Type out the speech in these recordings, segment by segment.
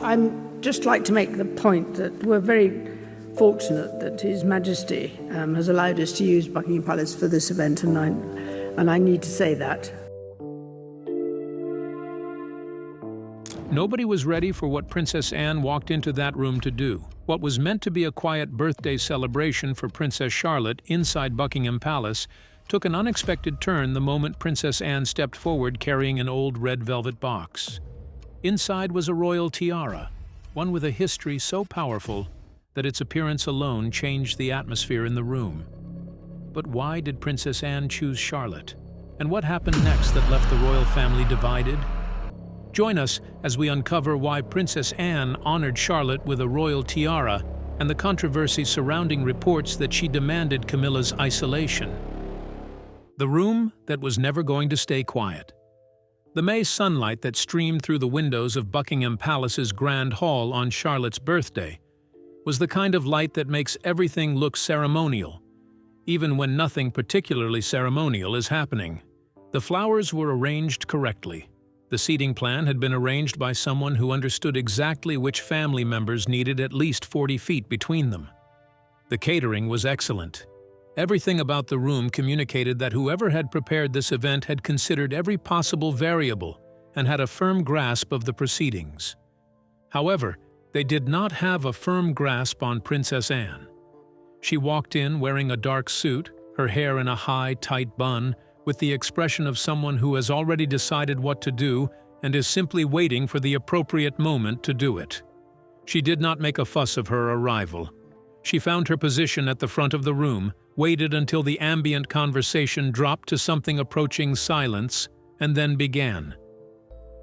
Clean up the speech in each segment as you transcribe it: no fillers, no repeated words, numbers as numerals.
I'd just like to make the point that we're very fortunate that His Majesty has allowed us to use Buckingham Palace for this event, and I need to say that. Nobody was ready for what Princess Anne walked into that room to do. What was meant to be a quiet birthday celebration for Princess Charlotte inside Buckingham Palace took an unexpected turn the moment Princess Anne stepped forward carrying an old red velvet box. Inside was a royal tiara, one with a history so powerful that its appearance alone changed the atmosphere in the room. But why did Princess Anne choose Charlotte? And what happened next that left the royal family divided? Join us as we uncover why Princess Anne honored Charlotte with a royal tiara and the controversy surrounding reports that she demanded Camilla's isolation. The room that was never going to stay quiet. The May sunlight that streamed through the windows of Buckingham Palace's Grand Hall on Charlotte's birthday was the kind of light that makes everything look ceremonial, even when nothing particularly ceremonial is happening. The flowers were arranged correctly. The seating plan had been arranged by someone who understood exactly which family members needed at least 40 feet between them. The catering was excellent. Everything about the room communicated that whoever had prepared this event had considered every possible variable and had a firm grasp of the proceedings. However, they did not have a firm grasp on Princess Anne. She walked in wearing a dark suit, her hair in a high, tight bun, with the expression of someone who has already decided what to do and is simply waiting for the appropriate moment to do it. She did not make a fuss of her arrival. She found her position at the front of the room, waited until the ambient conversation dropped to something approaching silence, and then began.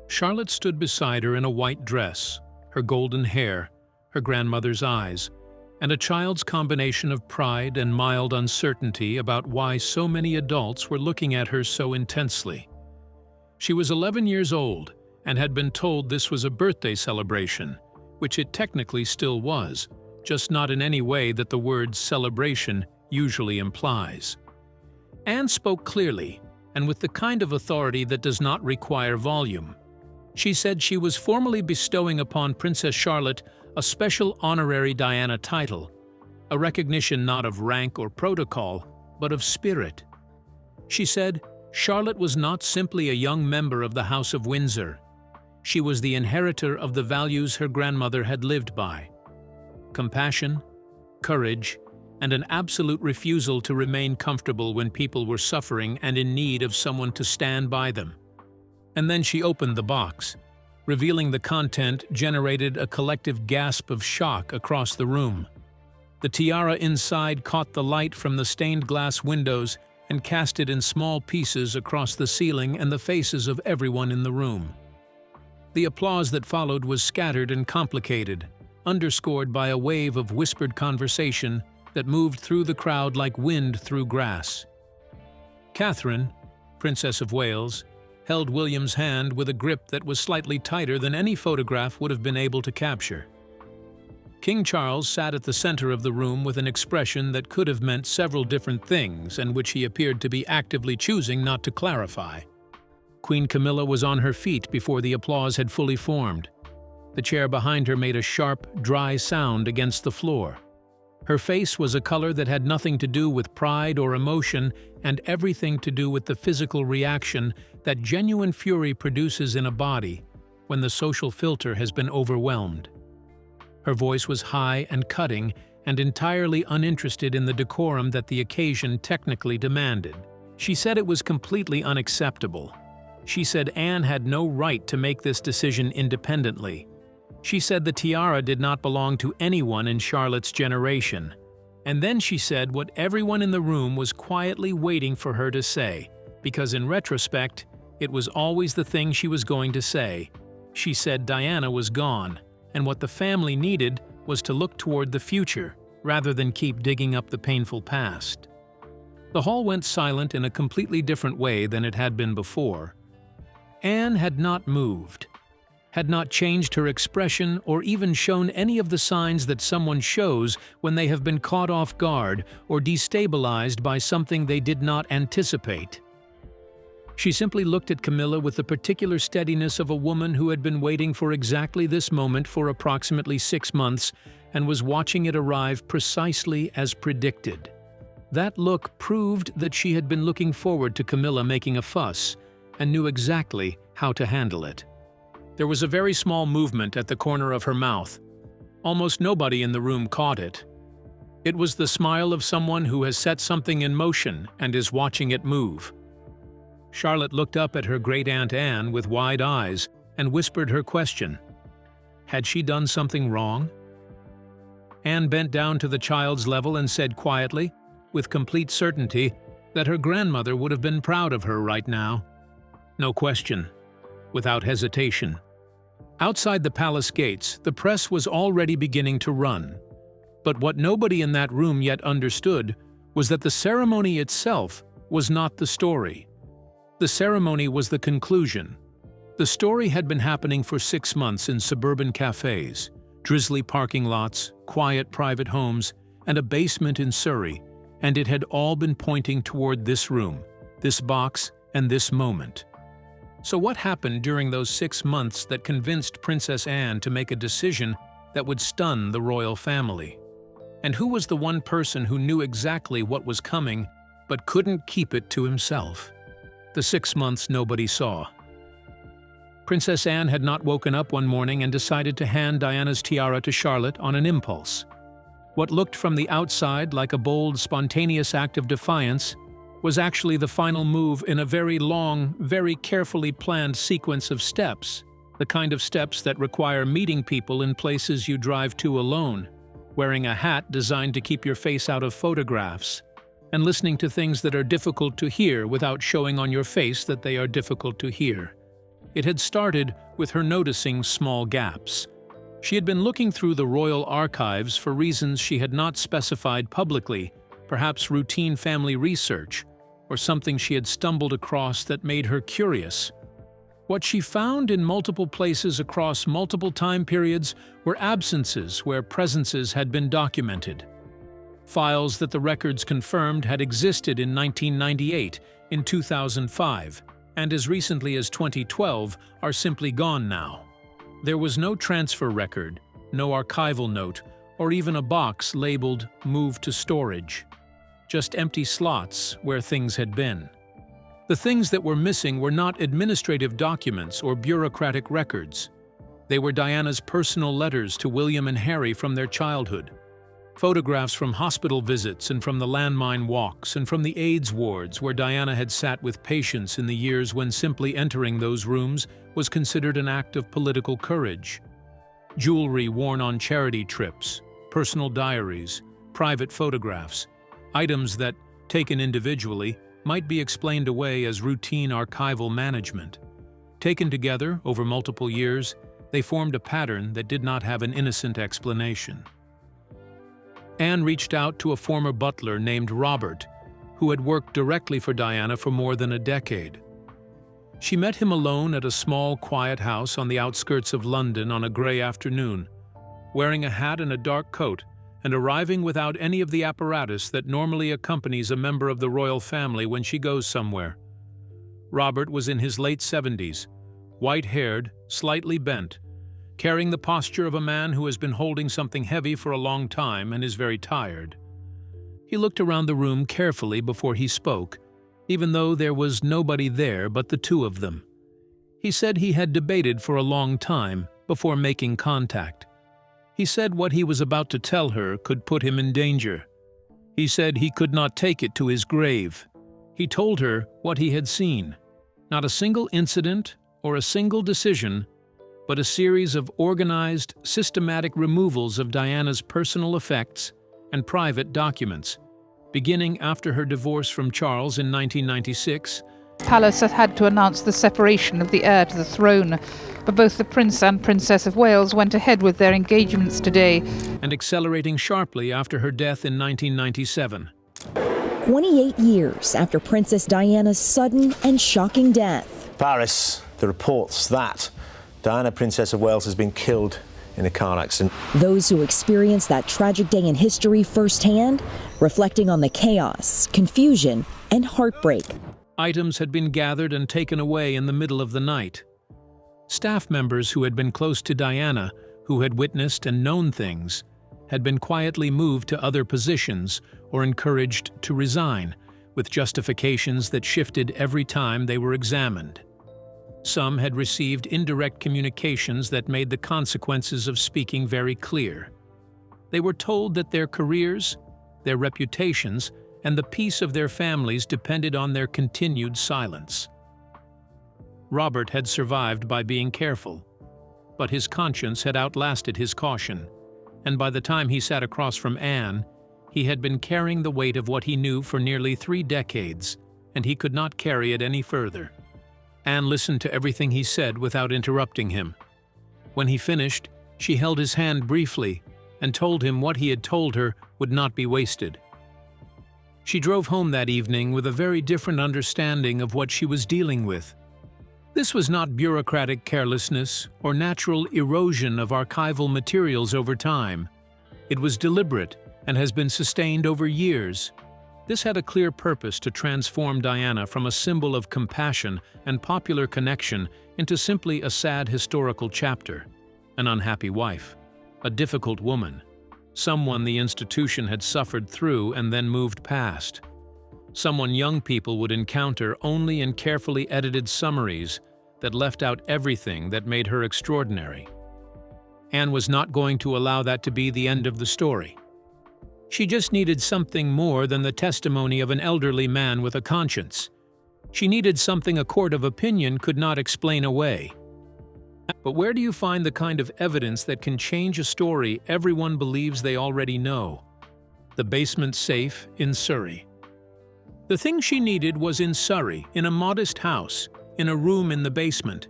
Charlotte stood beside her in a white dress, her golden hair, her grandmother's eyes, and a child's combination of pride and mild uncertainty about why so many adults were looking at her so intensely. She was 11 years old and had been told this was a birthday celebration, which it technically still was, just not in any way that the word celebration usually implies. Anne spoke clearly and with the kind of authority that does not require volume. She said she was formally bestowing upon Princess Charlotte a special honorary Diana title, a recognition not of rank or protocol, but of spirit. She said Charlotte was not simply a young member of the House of Windsor. She was the inheritor of the values her grandmother had lived by: compassion, courage, and an absolute refusal to remain comfortable when people were suffering and in need of someone to stand by them. And then she opened the box. Revealing the content generated a collective gasp of shock across the room. The tiara inside caught the light from the stained glass windows and cast it in small pieces across the ceiling and the faces of everyone in the room. The applause that followed was scattered and complicated, underscored by a wave of whispered conversation that moved through the crowd like wind through grass. Catherine, Princess of Wales, held William's hand with a grip that was slightly tighter than any photograph would have been able to capture. King Charles sat at the center of the room with an expression that could have meant several different things and which he appeared to be actively choosing not to clarify. Queen Camilla was on her feet before the applause had fully formed. The chair behind her made a sharp, dry sound against the floor. Her face was a color that had nothing to do with pride or emotion and everything to do with the physical reaction that genuine fury produces in a body when the social filter has been overwhelmed. Her voice was high and cutting and entirely uninterested in the decorum that the occasion technically demanded. She said it was completely unacceptable. She said Anne had no right to make this decision independently. She said the tiara did not belong to anyone in Charlotte's generation. And then she said what everyone in the room was quietly waiting for her to say, because in retrospect, it was always the thing she was going to say. She said Diana was gone, and what the family needed was to look toward the future, rather than keep digging up the painful past. The hall went silent in a completely different way than it had been before. Anne had not moved, had not changed her expression or even shown any of the signs that someone shows when they have been caught off guard or destabilized by something they did not anticipate. She simply looked at Camilla with the particular steadiness of a woman who had been waiting for exactly this moment for approximately 6 months and was watching it arrive precisely as predicted. That look proved that she had been looking forward to Camilla making a fuss and knew exactly how to handle it. There was a very small movement at the corner of her mouth. Almost nobody in the room caught it. It was the smile of someone who has set something in motion and is watching it move. Charlotte looked up at her great-aunt Anne with wide eyes and whispered her question. Had she done something wrong? Anne bent down to the child's level and said quietly, with complete certainty, that her grandmother would have been proud of her right now. No question. Without hesitation. Outside the palace gates, the press was already beginning to run. But what nobody in that room yet understood was that the ceremony itself was not the story. The ceremony was the conclusion. The story had been happening for 6 months in suburban cafes, drizzly parking lots, quiet private homes, and a basement in Surrey, and it had all been pointing toward this room, this box, and this moment. So what happened during those 6 months that convinced Princess Anne to make a decision that would stun the royal family? And who was the one person who knew exactly what was coming but couldn't keep it to himself? The 6 months nobody saw. Princess Anne had not woken up one morning and decided to hand Diana's tiara to Charlotte on an impulse. What looked from the outside like a bold, spontaneous act of defiance was actually the final move in a very long, very carefully planned sequence of steps, the kind of steps that require meeting people in places you drive to alone, wearing a hat designed to keep your face out of photographs, and listening to things that are difficult to hear without showing on your face that they are difficult to hear. It had started with her noticing small gaps. She had been looking through the royal archives for reasons she had not specified publicly, perhaps routine family research, or something she had stumbled across that made her curious. What she found in multiple places across multiple time periods were absences where presences had been documented. Files that the records confirmed had existed in 1998, in 2005, and as recently as 2012 are simply gone now. There was no transfer record, no archival note, or even a box labeled "Move to Storage." Just empty slots where things had been. The things that were missing were not administrative documents or bureaucratic records. They were Diana's personal letters to William and Harry from their childhood, photographs from hospital visits and from the landmine walks and from the AIDS wards where Diana had sat with patients in the years when simply entering those rooms was considered an act of political courage. Jewelry worn on charity trips, personal diaries, private photographs, items that, taken individually, might be explained away as routine archival management. Taken together over multiple years, they formed a pattern that did not have an innocent explanation. Anne reached out to a former butler named Robert, who had worked directly for Diana for more than a decade. She met him alone at a small, quiet house on the outskirts of London on a grey afternoon, wearing a hat and a dark coat, and arriving without any of the apparatus that normally accompanies a member of the royal family when she goes somewhere. Robert was in his late 70s, white-haired, slightly bent, carrying the posture of a man who has been holding something heavy for a long time and is very tired. He looked around the room carefully before he spoke, even though there was nobody there but the two of them. He said he had debated for a long time before making contact. He said what he was about to tell her could put him in danger. He said he could not take it to his grave. He told her what he had seen. Not a single incident or a single decision, but a series of organized, systematic removals of Diana's personal effects and private documents, beginning after her divorce from Charles in 1996. Palace had to announce the separation of the heir to the throne, but both the Prince and Princess of Wales went ahead with their engagements today. And accelerating sharply after her death in 1997. 28 years after Princess Diana's sudden and shocking death. Paris, the reports that Diana, Princess of Wales, has been killed in a car accident. Those who experienced that tragic day in history firsthand, reflecting on the chaos, confusion, and heartbreak. Items had been gathered and taken away in the middle of the night. Staff members who had been close to Diana, who had witnessed and known things, had been quietly moved to other positions or encouraged to resign, with justifications that shifted every time they were examined. Some had received indirect communications that made the consequences of speaking very clear. They were told that their careers, their reputations, and the peace of their families depended on their continued silence. Robert had survived by being careful, but his conscience had outlasted his caution, and by the time he sat across from Anne, he had been carrying the weight of what he knew for nearly 3 decades, and he could not carry it any further. Anne listened to everything he said without interrupting him. When he finished, she held his hand briefly and told him what he had told her would not be wasted. She drove home that evening with a very different understanding of what she was dealing with. This was not bureaucratic carelessness or natural erosion of archival materials over time. It was deliberate and has been sustained over years. This had a clear purpose to transform Diana from a symbol of compassion and popular connection into simply a sad historical chapter, an unhappy wife, a difficult woman, someone the institution had suffered through and then moved past, someone young people would encounter only in carefully edited summaries that left out everything that made her extraordinary. Anne was not going to allow that to be the end of the story. She just needed something more than the testimony of an elderly man with a conscience. She needed something a court of opinion could not explain away. But where do you find the kind of evidence that can change a story everyone believes they already know? The basement safe in Surrey. The thing she needed was in Surrey, in a modest house, in a room in the basement,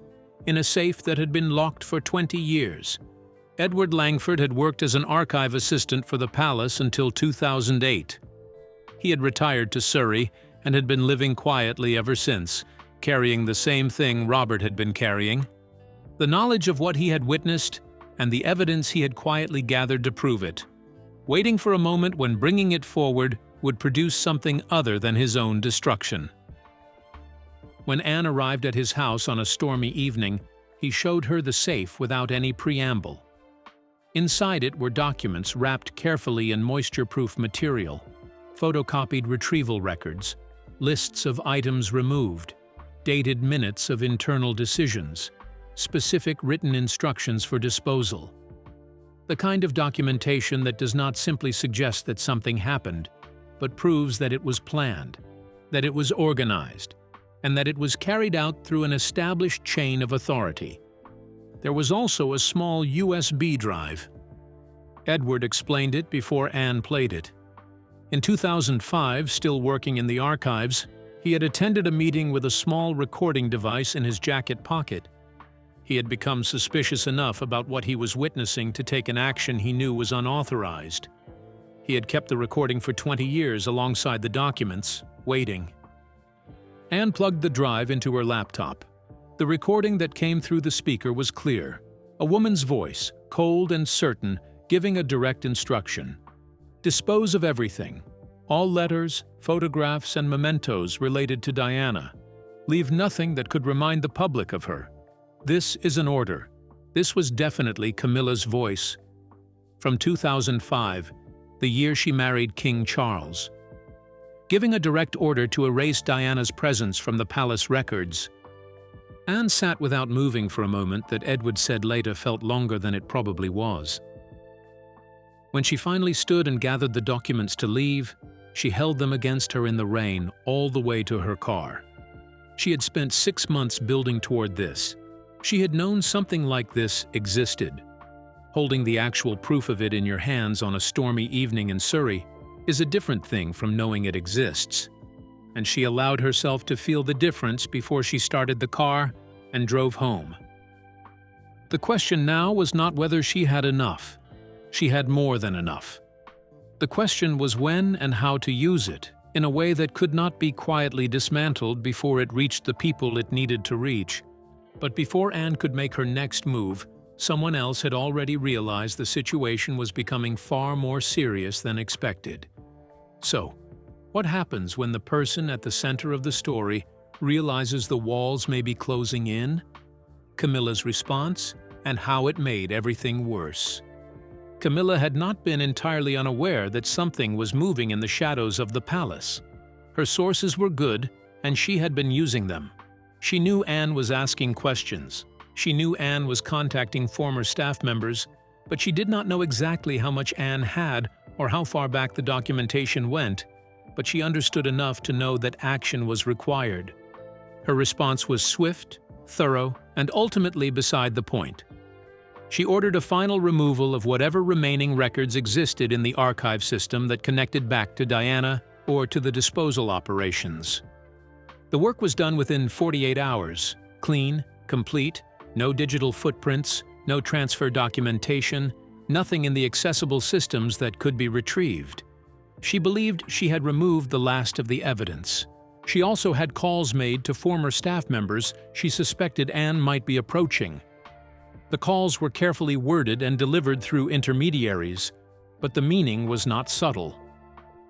in a safe that had been locked for 20 years. Edward Langford had worked as an archive assistant for the palace until 2008. He had retired to Surrey and had been living quietly ever since, carrying the same thing Robert had been carrying. The knowledge of what he had witnessed and the evidence he had quietly gathered to prove it, waiting for a moment when bringing it forward would produce something other than his own destruction. When Anne arrived at his house on a stormy evening, he showed her the safe without any preamble. Inside it were documents wrapped carefully in moisture-proof material, photocopied retrieval records, lists of items removed, dated minutes of internal decisions, specific written instructions for disposal. The kind of documentation that does not simply suggest that something happened, but proves that it was planned, that it was organized, and that it was carried out through an established chain of authority. There was also a small USB drive. Edward explained it before Anne played it. In 2005, still working in the archives, he had attended a meeting with a small recording device in his jacket pocket. He had become suspicious enough about what he was witnessing to take an action he knew was unauthorized. He had kept the recording for 20 years alongside the documents, waiting. Anne plugged the drive into her laptop. The recording that came through the speaker was clear. A woman's voice, cold and certain, giving a direct instruction. Dispose of everything. All letters, photographs, and mementos related to Diana. Leave nothing that could remind the public of her. This is an order. This was definitely Camilla's voice. From 2005, the year she married King Charles. Giving a direct order to erase Diana's presence from the palace records. Anne sat without moving for a moment that Edward said later felt longer than it probably was. When she finally stood and gathered the documents to leave, she held them against her in the rain all the way to her car. She had spent 6 months building toward this. She had known something like this existed. Holding the actual proof of it in your hands on a stormy evening in Surrey is a different thing from knowing it exists. And she allowed herself to feel the difference before she started the car and drove home. The question now was not whether she had enough. She had more than enough. The question was when and how to use it in a way that could not be quietly dismantled before it reached the people it needed to reach. But before Anne could make her next move, someone else had already realized the situation was becoming far more serious than expected. So, what happens when the person at the center of the story realizes the walls may be closing in, Camilla's response, and how it made everything worse. Camilla had not been entirely unaware that something was moving in the shadows of the palace. Her sources were good, and she had been using them. She knew Anne was asking questions. She knew Anne was contacting former staff members, but she did not know exactly how much Anne had or how far back the documentation went, but she understood enough to know that action was required. Her response was swift, thorough, and ultimately beside the point. She ordered a final removal of whatever remaining records existed in the archive system that connected back to Diana or to the disposal operations. The work was done within 48 hours, clean, complete, no digital footprints, no transfer documentation, nothing in the accessible systems that could be retrieved. She believed she had removed the last of the evidence. She also had calls made to former staff members she suspected Anne might be approaching. The calls were carefully worded and delivered through intermediaries, but the meaning was not subtle.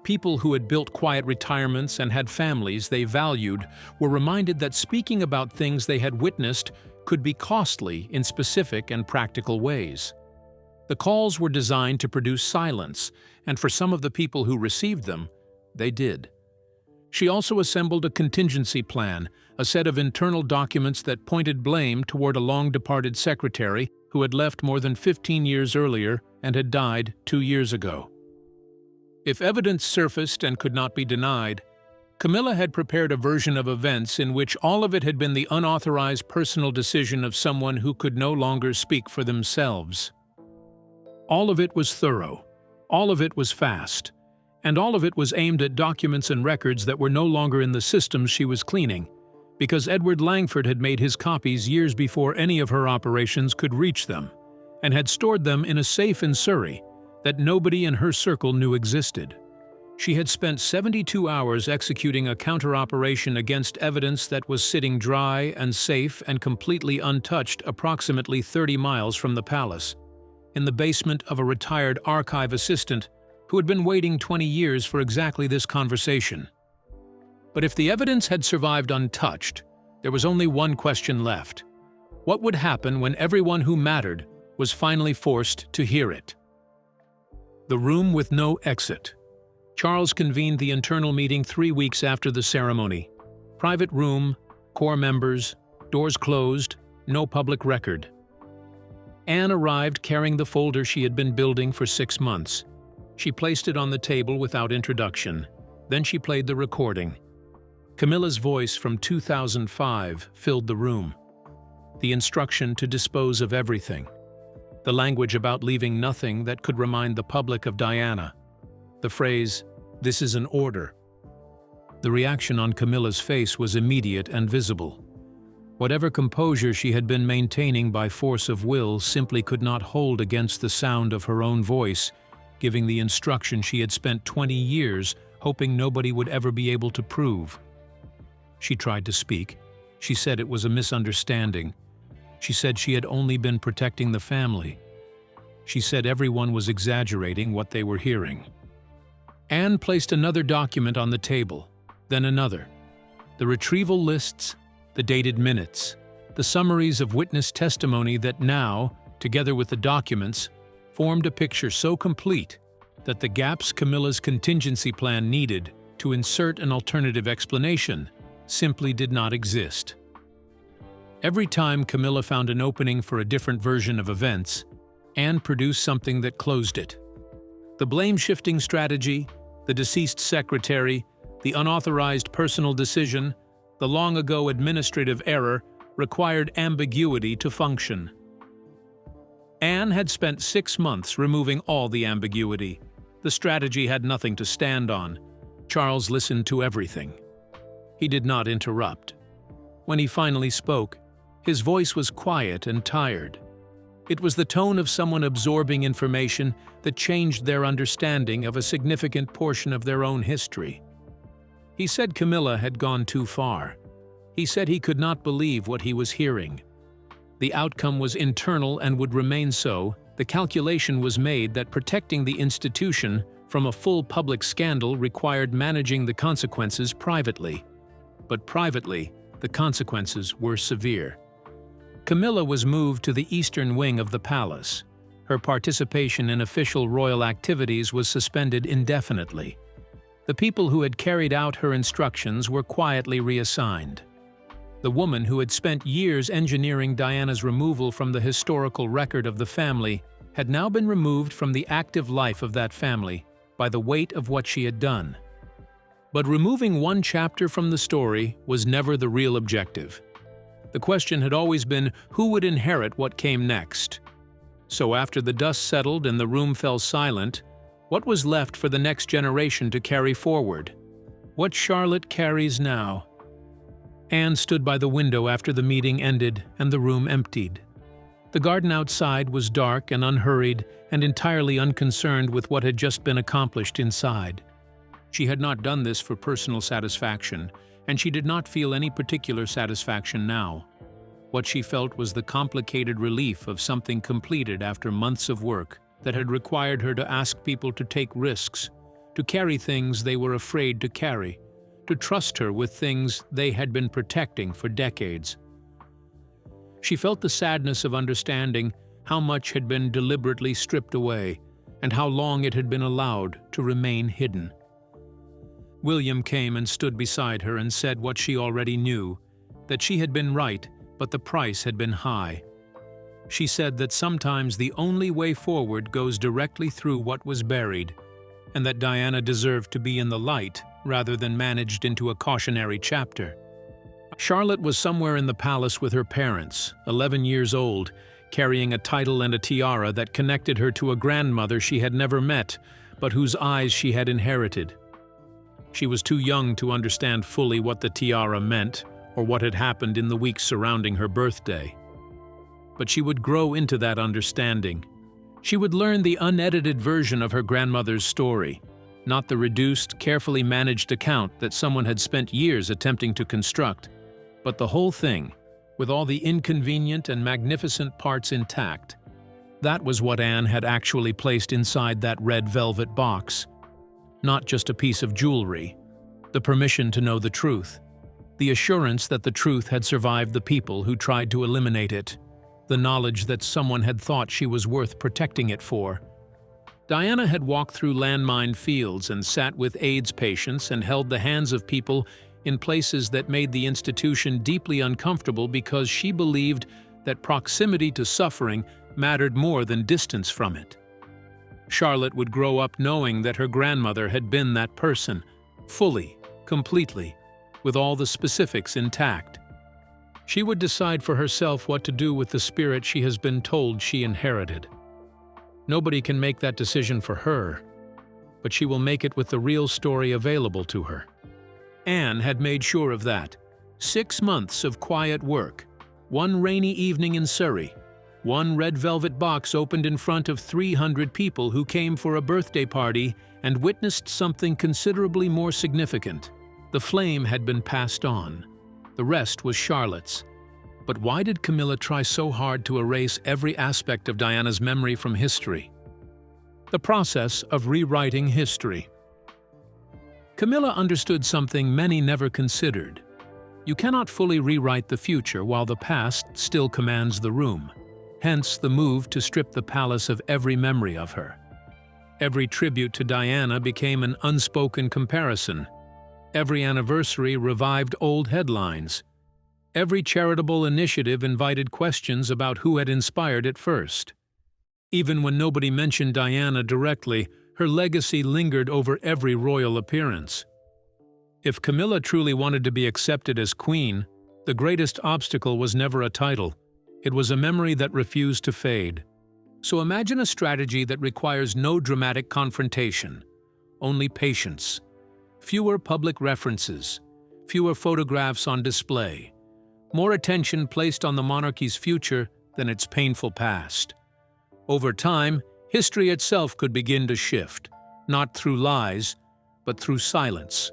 People who had built quiet retirements and had families they valued were reminded that speaking about things they had witnessed could be costly in specific and practical ways. The calls were designed to produce silence, and for some of the people who received them, they did. She also assembled a contingency plan, a set of internal documents that pointed blame toward a long-departed secretary who had left more than 15 years earlier and had died 2 years ago. If evidence surfaced and could not be denied, Camilla had prepared a version of events in which all of it had been the unauthorized personal decision of someone who could no longer speak for themselves. All of it was thorough, all of it was fast, and all of it was aimed at documents and records that were no longer in the systems she was cleaning, because Edward Langford had made his copies years before any of her operations could reach them, and had stored them in a safe in Surrey that nobody in her circle knew existed. She had spent 72 hours executing a counter-operation against evidence that was sitting dry and safe and completely untouched approximately 30 miles from the palace, in the basement of a retired archive assistant who had been waiting 20 years for exactly this conversation. But if the evidence had survived untouched, there was only one question left. What would happen when everyone who mattered was finally forced to hear it? The room with no exit. Charles convened the internal meeting 3 weeks after the ceremony. Private room, core members, doors closed, no public record. Anne arrived carrying the folder she had been building for 6 months. She placed it on the table without introduction. Then she played the recording. Camilla's voice from 2005 filled the room. The instruction to dispose of everything. The language about leaving nothing that could remind the public of Diana. The phrase, "This is an order." The reaction on Camilla's face was immediate and visible. Whatever composure she had been maintaining by force of will simply could not hold against the sound of her own voice, giving the instruction she had spent 20 years hoping nobody would ever be able to prove. She tried to speak. She said it was a misunderstanding. She said she had only been protecting the family. She said everyone was exaggerating what they were hearing. Anne placed another document on the table, then another. The retrieval lists, the dated minutes, the summaries of witness testimony that now, together with the documents, formed a picture so complete that the gaps Camilla's contingency plan needed to insert an alternative explanation simply did not exist. Every time Camilla found an opening for a different version of events, Anne produced something that closed it. The blame-shifting strategy, the deceased secretary, the unauthorized personal decision, the long-ago administrative error required ambiguity to function. Anne had spent 6 months removing all the ambiguity. The strategy had nothing to stand on. Charles listened to everything. He did not interrupt. When he finally spoke, his voice was quiet and tired. It was the tone of someone absorbing information that changed their understanding of a significant portion of their own history. He said Camilla had gone too far. He said he could not believe what he was hearing. The outcome was internal and would remain so. The calculation was made that protecting the institution from a full public scandal required managing the consequences privately. But privately, The consequences were severe. Camilla was moved to the eastern wing of the palace. Her participation in official royal activities was suspended indefinitely. The people who had carried out her instructions were quietly reassigned. The woman who had spent years engineering Diana's removal from the historical record of the family had now been removed from the active life of that family by the weight of what she had done. But removing one chapter from the story was never the real objective. The question had always been who would inherit what came next. So after the dust settled and the room fell silent, what was left for the next generation to carry forward? What Charlotte carries now? Anne stood by the window after the meeting ended and the room emptied. The garden outside was dark and unhurried and entirely unconcerned with what had just been accomplished inside. She had not done this for personal satisfaction, and she did not feel any particular satisfaction now. What she felt was the complicated relief of something completed after months of work that had required her to ask people to take risks, to carry things they were afraid to carry, to trust her with things they had been protecting for decades. She felt the sadness of understanding how much had been deliberately stripped away and how long it had been allowed to remain hidden. William came and stood beside her and said what she already knew, that she had been right, but the price had been high. She said that sometimes the only way forward goes directly through what was buried, and that Diana deserved to be in the light rather than managed into a cautionary chapter. Charlotte was somewhere in the palace with her parents, 11 years old, carrying a title and a tiara that connected her to a grandmother she had never met, but whose eyes she had inherited. She was too young to understand fully what the tiara meant or what had happened in the weeks surrounding her birthday. But she would grow into that understanding. She would learn the unedited version of her grandmother's story, not the reduced, carefully managed account that someone had spent years attempting to construct, but the whole thing, with all the inconvenient and magnificent parts intact. That was what Anne had actually placed inside that red velvet box. Not just a piece of jewelry, the permission to know the truth, the assurance that the truth had survived the people who tried to eliminate it, the knowledge that someone had thought she was worth protecting it for. Diana had walked through landmine fields and sat with AIDS patients and held the hands of people in places that made the institution deeply uncomfortable because she believed that proximity to suffering mattered more than distance from it. Charlotte would grow up knowing that her grandmother had been that person, fully, completely, with all the specifics intact. She would decide for herself what to do with the spirit she has been told she inherited. Nobody can make that decision for her, but she will make it with the real story available to her. Anne had made sure of that. 6 months of quiet work, one rainy evening in Surrey, one red velvet box opened in front of 300 people who came for a birthday party and witnessed something considerably more significant. The flame had been passed on. The rest was Charlotte's. But why did Camilla try so hard to erase every aspect of Diana's memory from history? The process of rewriting history. Camilla understood something many never considered. You cannot fully rewrite the future while the past still commands the room. Hence the move to strip the palace of every memory of her. Every tribute to Diana became an unspoken comparison. Every anniversary revived old headlines. Every charitable initiative invited questions about who had inspired it first. Even when nobody mentioned Diana directly, her legacy lingered over every royal appearance. If Camilla truly wanted to be accepted as queen, the greatest obstacle was never a title. It was a memory that refused to fade. So imagine a strategy that requires no dramatic confrontation, only patience. Fewer public references, fewer photographs on display, more attention placed on the monarchy's future than its painful past. Over time, history itself could begin to shift, not through lies, but through silence.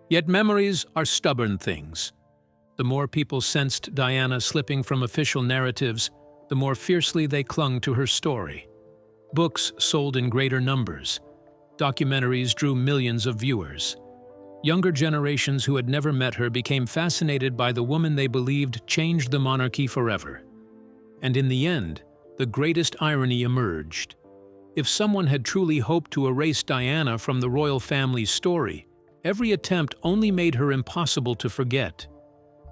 Yet memories are stubborn things. The more people sensed Diana slipping from official narratives, the more fiercely they clung to her story. Books sold in greater numbers. Documentaries drew millions of viewers. Younger generations who had never met her became fascinated by the woman they believed changed the monarchy forever. And in the end, the greatest irony emerged. If someone had truly hoped to erase Diana from the royal family's story, every attempt only made her impossible to forget.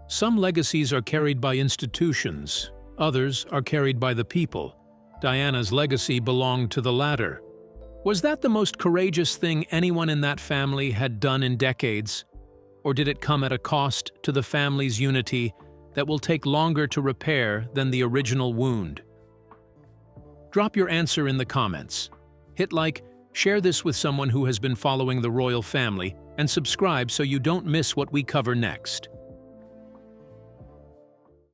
Some legacies are carried by institutions, others are carried by the people. Diana's legacy belonged to the latter. Was that the most courageous thing anyone in that family had done in decades? Or did it come at a cost to the family's unity that will take longer to repair than the original wound? Drop your answer in the comments. Hit like, share this with someone who has been following the royal family, and subscribe so you don't miss what we cover next.